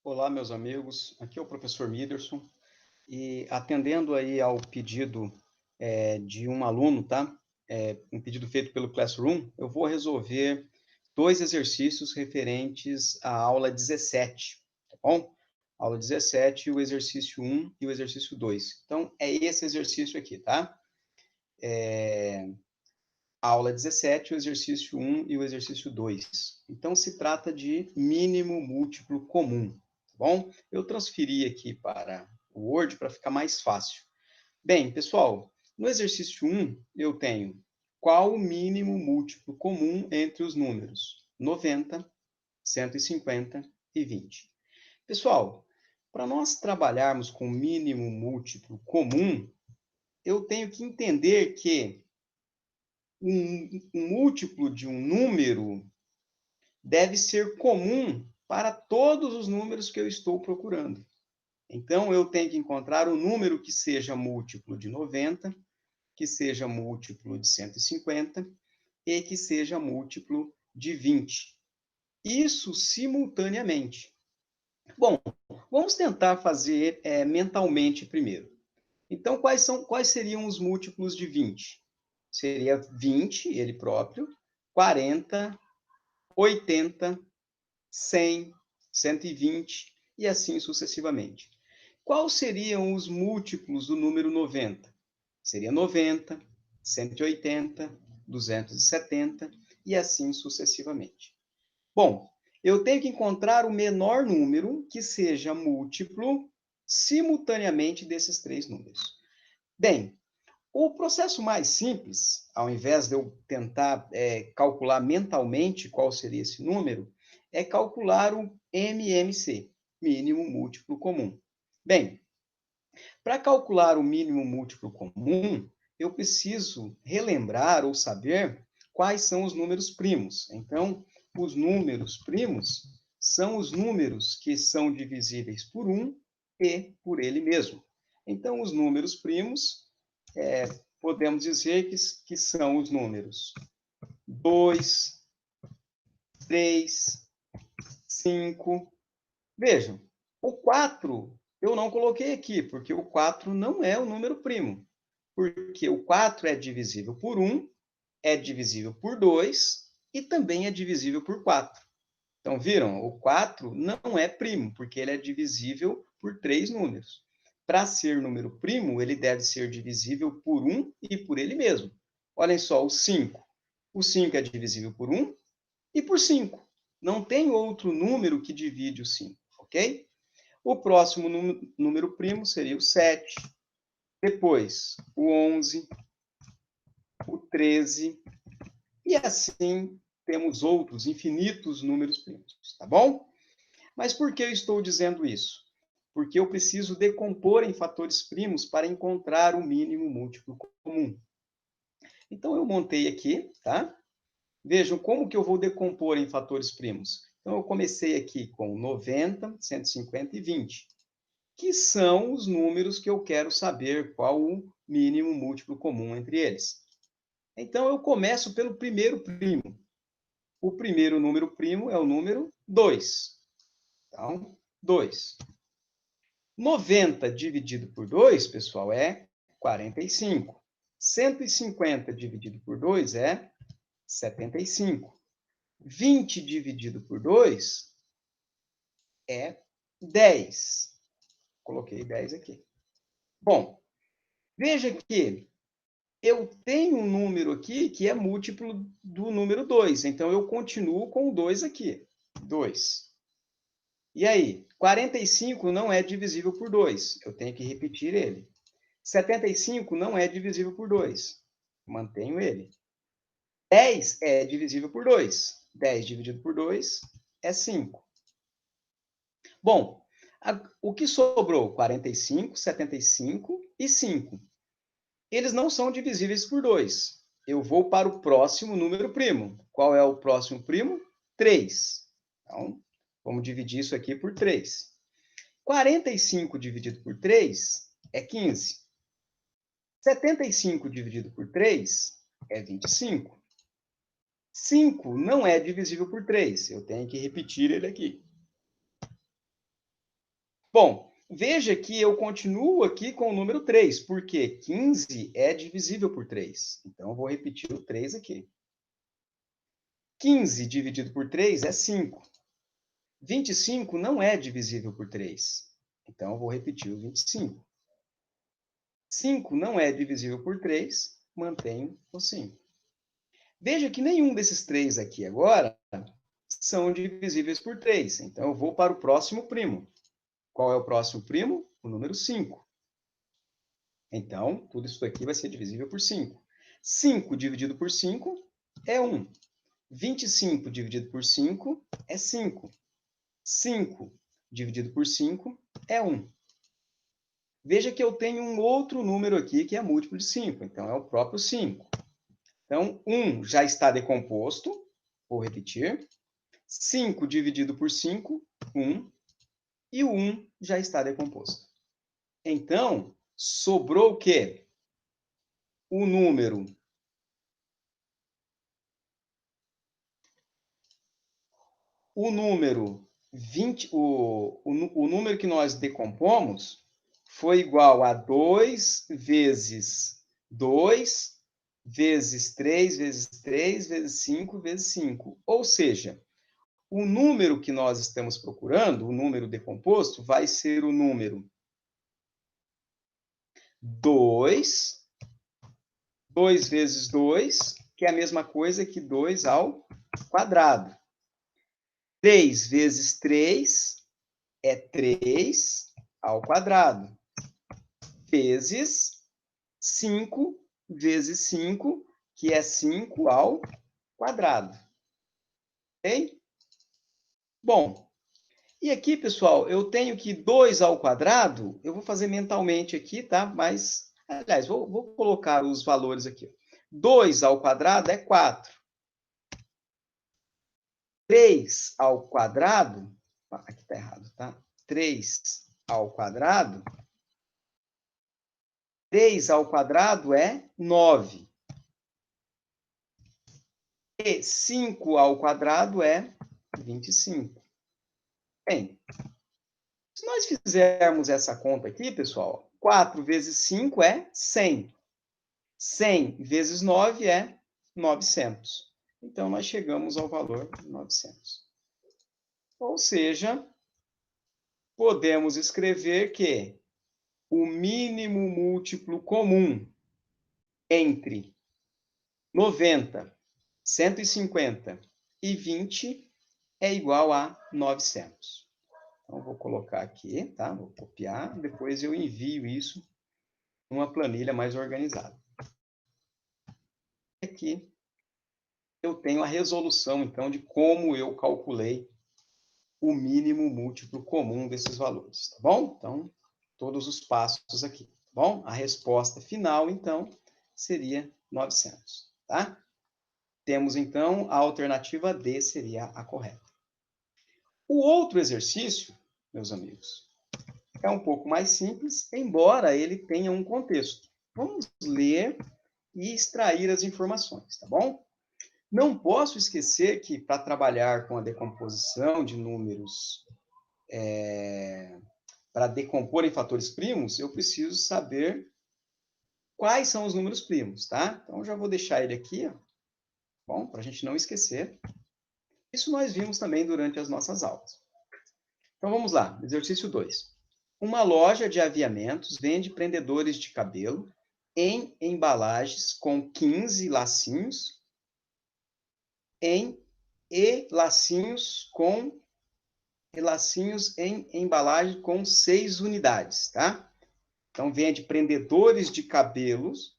Olá, meus amigos. Aqui é o professor Miderson e atendendo aí ao pedido de um aluno, tá? Um pedido feito pelo Classroom, eu vou resolver dois exercícios referentes à aula 17, tá bom? Aula 17, o exercício 1 e o exercício 2. Então, é esse exercício aqui, tá? Aula 17, o exercício 1 e o exercício 2. Então, se trata de mínimo múltiplo comum, tá bom? Eu transferi aqui para o Word para ficar mais fácil. Bem, pessoal, no exercício 1, eu tenho qual o mínimo múltiplo comum entre os números 90, 150 e 20. Pessoal, para nós trabalharmos com mínimo múltiplo comum, eu tenho que entender que um múltiplo de um número deve ser comum para todos os números que eu estou procurando. Então, eu tenho que encontrar um número que seja múltiplo de 90, que seja múltiplo de 150 e que seja múltiplo de 20. Isso simultaneamente. Bom, vamos tentar fazer mentalmente primeiro. Então, quais seriam os múltiplos de 20? Seria 20, ele próprio, 40, 80, 100, 120 e assim sucessivamente. Quais seriam os múltiplos do número 90? Seria 90, 180, 270 e assim sucessivamente. Bom, eu tenho que encontrar o menor número que seja múltiplo simultaneamente desses três números. Bem, o processo mais simples, ao invés de eu tentar calcular mentalmente qual seria esse número, é calcular o MMC, mínimo múltiplo comum. Bem, para calcular o mínimo múltiplo comum, eu preciso relembrar ou saber quais são os números primos. Então, os números primos são os números que são divisíveis por 1 e por ele mesmo. Então, os números primos podemos dizer que são os números 2, 3, 5. Vejam, o 4 eu não coloquei aqui, porque o 4 não é o número primo. Porque o 4 é divisível por 1, é divisível por 2 e também é divisível por 4. Então, viram? O 4 não é primo, porque ele é divisível por três números. Para ser número primo, ele deve ser divisível por 1 e por ele mesmo. Olhem só, o 5. O 5 é divisível por 1 e por 5. Não tem outro número que divide o 5, ok? O próximo número primo seria o 7. Depois, o 11, o 13, e assim temos outros infinitos números primos, tá bom? Mas por que eu estou dizendo isso? Porque eu preciso decompor em fatores primos para encontrar o mínimo múltiplo comum. Então, eu montei aqui, tá? Vejam como que eu vou decompor em fatores primos. Então, eu comecei aqui com 90, 150 e 20, que são os números que eu quero saber qual o mínimo múltiplo comum entre eles. Então, eu começo pelo primeiro primo. O primeiro número primo é o número 2. Então, 2. 90 dividido por 2, pessoal, é 45. 150 dividido por 2 é 75. 20 dividido por 2 é 10. Coloquei 10 aqui. Bom, veja que eu tenho um número aqui que é múltiplo do número 2. Então, eu continuo com o 2 aqui. 2. E aí? 45 não é divisível por 2. Eu tenho que repetir ele. 75 não é divisível por 2. Mantenho ele. 10 é divisível por 2. 10 dividido por 2 é 5. Bom, o que sobrou? 45, 75 e 5. Eles não são divisíveis por 2. Eu vou para o próximo número primo. Qual é o próximo primo? 3. Então, vamos dividir isso aqui por 3. 45 dividido por 3 é 15. 75 dividido por 3 é 25. 5 não é divisível por 3. Eu tenho que repetir ele aqui. Bom, veja que eu continuo aqui com o número 3, porque 15 é divisível por 3. Então, eu vou repetir o 3 aqui. 15 dividido por 3 é 5. 25 não é divisível por 3. Então, eu vou repetir o 25. 5 não é divisível por 3, mantenho o 5. Veja que nenhum desses 3 aqui agora são divisíveis por 3. Então, eu vou para o próximo primo. Qual é o próximo primo? O número 5. Então, tudo isso aqui vai ser divisível por 5. 5 dividido por 5 é 1. 25 dividido por 5 é 5. 5 dividido por 5 é 1. Veja que eu tenho um outro número aqui que é múltiplo de 5. Então, é o próprio 5. Então, 1 já está decomposto. Vou repetir. 5 dividido por 5, 1. E o 1 já está decomposto. Então, sobrou o quê? O número 20, o número que nós decompomos foi igual a 2 vezes 2 vezes 3 vezes 3 vezes 5 vezes 5. Ou seja, o número que nós estamos procurando, o número decomposto, vai ser o número 2 vezes 2, que é a mesma coisa que 2 ao quadrado. 3 vezes 3 é 3 ao quadrado, vezes 5 vezes 5, que é 5 ao quadrado. Ok? Bom, e aqui, pessoal, eu tenho que 2 ao quadrado, eu vou fazer mentalmente aqui, tá? Mas, aliás, vou colocar os valores aqui. 2 ao quadrado é 4. 3 ao quadrado, aqui está errado, tá? 3 ao quadrado, 3 ao quadrado é 9. E 5 ao quadrado é 25. Bem, se nós fizermos essa conta aqui, pessoal, 4 vezes 5 é 100. 100 vezes 9 é 900. Então, nós chegamos ao valor de 900. Ou seja, podemos escrever que o mínimo múltiplo comum entre 90, 150 e 20 é igual a 900. Então, vou colocar aqui, tá? Vou copiar, depois eu envio isso numa planilha mais organizada. Aqui eu tenho a resolução, então, de como eu calculei o mínimo múltiplo comum desses valores, tá bom? Então, todos os passos aqui, tá bom? A resposta final, então, seria 900, tá? Temos, então, a alternativa D seria a correta. O outro exercício, meus amigos, é um pouco mais simples, embora ele tenha um contexto. Vamos ler e extrair as informações, tá bom? Não posso esquecer que, para trabalhar com a decomposição de números, para decompor em fatores primos, eu preciso saber quais são os números primos, tá? Então, já vou deixar ele aqui, ó, bom, para a gente não esquecer. Isso nós vimos também durante as nossas aulas. Então, vamos lá, exercício 2. Uma loja de aviamentos vende prendedores de cabelo em embalagens com 15 lacinhos lacinhos em embalagem com 6 unidades, tá? Então, vende prendedores de cabelos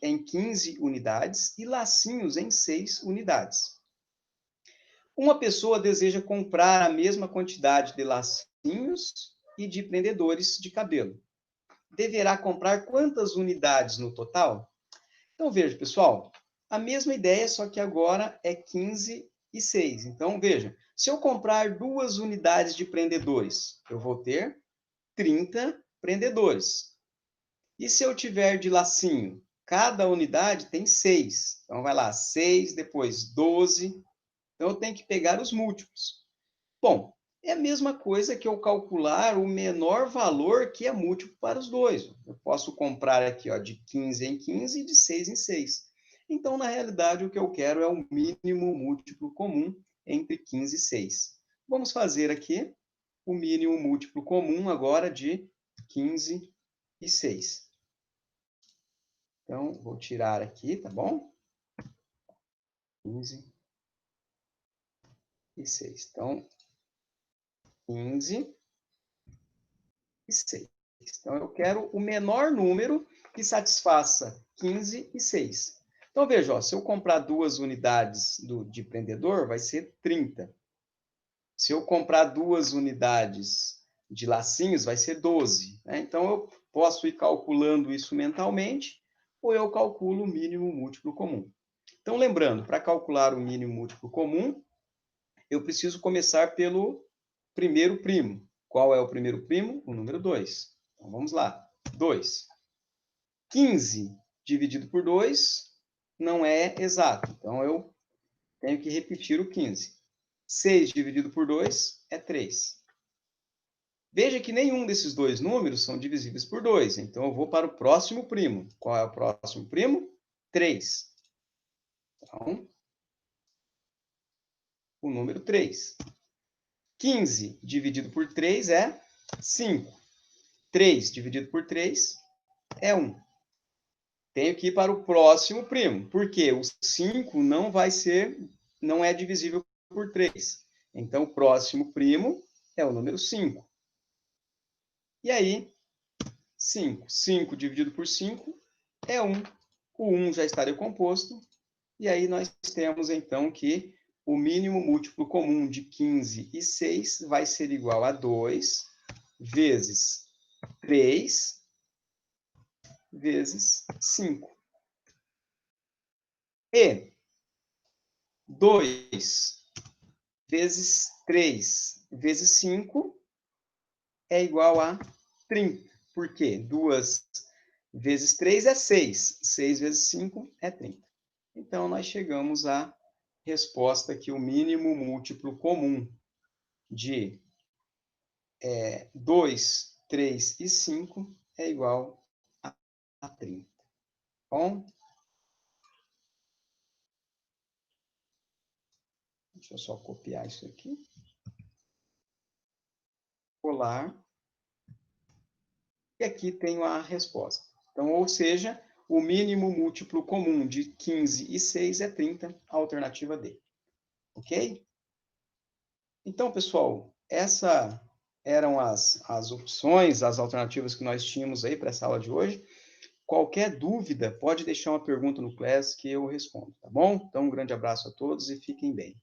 em 15 unidades e lacinhos em 6 unidades. Uma pessoa deseja comprar a mesma quantidade de lacinhos e de prendedores de cabelo. Deverá comprar quantas unidades no total? Então, veja, pessoal, a mesma ideia, só que agora é 15 e 6. Então, veja, se eu comprar 2 unidades de prendedores, eu vou ter 30 prendedores. E se eu tiver de lacinho? Cada unidade tem 6. Então, vai lá, 6, depois 12. Então, eu tenho que pegar os múltiplos. Bom, é a mesma coisa que eu calcular o menor valor que é múltiplo para os dois. Eu posso comprar aqui, ó, de 15 em 15 e de 6 em 6. Então, na realidade, o que eu quero é o mínimo múltiplo comum entre 15 e 6. Vamos fazer aqui o mínimo múltiplo comum agora de 15 e 6. Então, vou tirar aqui, tá bom? 15 e 6. Então, 15 e 6. Então, eu quero o menor número que satisfaça 15 e 6. Então, veja, ó, se eu comprar 2 unidades de prendedor, vai ser 30. Se eu comprar 2 unidades de lacinhos, vai ser 12. Né? Então, eu posso ir calculando isso mentalmente, ou eu calculo o mínimo múltiplo comum. Então, lembrando, para calcular o mínimo múltiplo comum, eu preciso começar pelo primeiro primo. Qual é o primeiro primo? O número 2. Então, vamos lá. 2. 15 dividido por 2 não é exato. Então, eu tenho que repetir o 15. 6 dividido por 2 é 3. Veja que nenhum desses dois números são divisíveis por 2. Então, eu vou para o próximo primo. Qual é o próximo primo? 3. Então, o número 3. 15 dividido por 3 é 5. 3 dividido por 3 é 1. Tenho que ir para o próximo primo, porque o 5 não é divisível por 3. Então, o próximo primo é o número 5. E aí, 5. 5 dividido por 5 é 1. O 1 já está decomposto. E aí nós temos, então, que o mínimo múltiplo comum de 15 e 6 vai ser igual a 2 vezes 3 vezes 5. E 2 vezes 3 vezes 5 é igual a 30. Por quê? 2 vezes 3 é 6. 6 vezes 5 é 30. Então, nós chegamos à resposta que o mínimo múltiplo comum de 2, 3 e 5 é igual a 30. Bom, deixa eu só copiar isso aqui. Colar. E aqui tenho a resposta. Então, ou seja, o mínimo múltiplo comum de 15 e 6 é 30, a alternativa D. Ok? Então, pessoal, essas eram as opções, as alternativas que nós tínhamos aí para essa aula de hoje. Qualquer dúvida, pode deixar uma pergunta no Class que eu respondo, tá bom? Então, um grande abraço a todos e fiquem bem.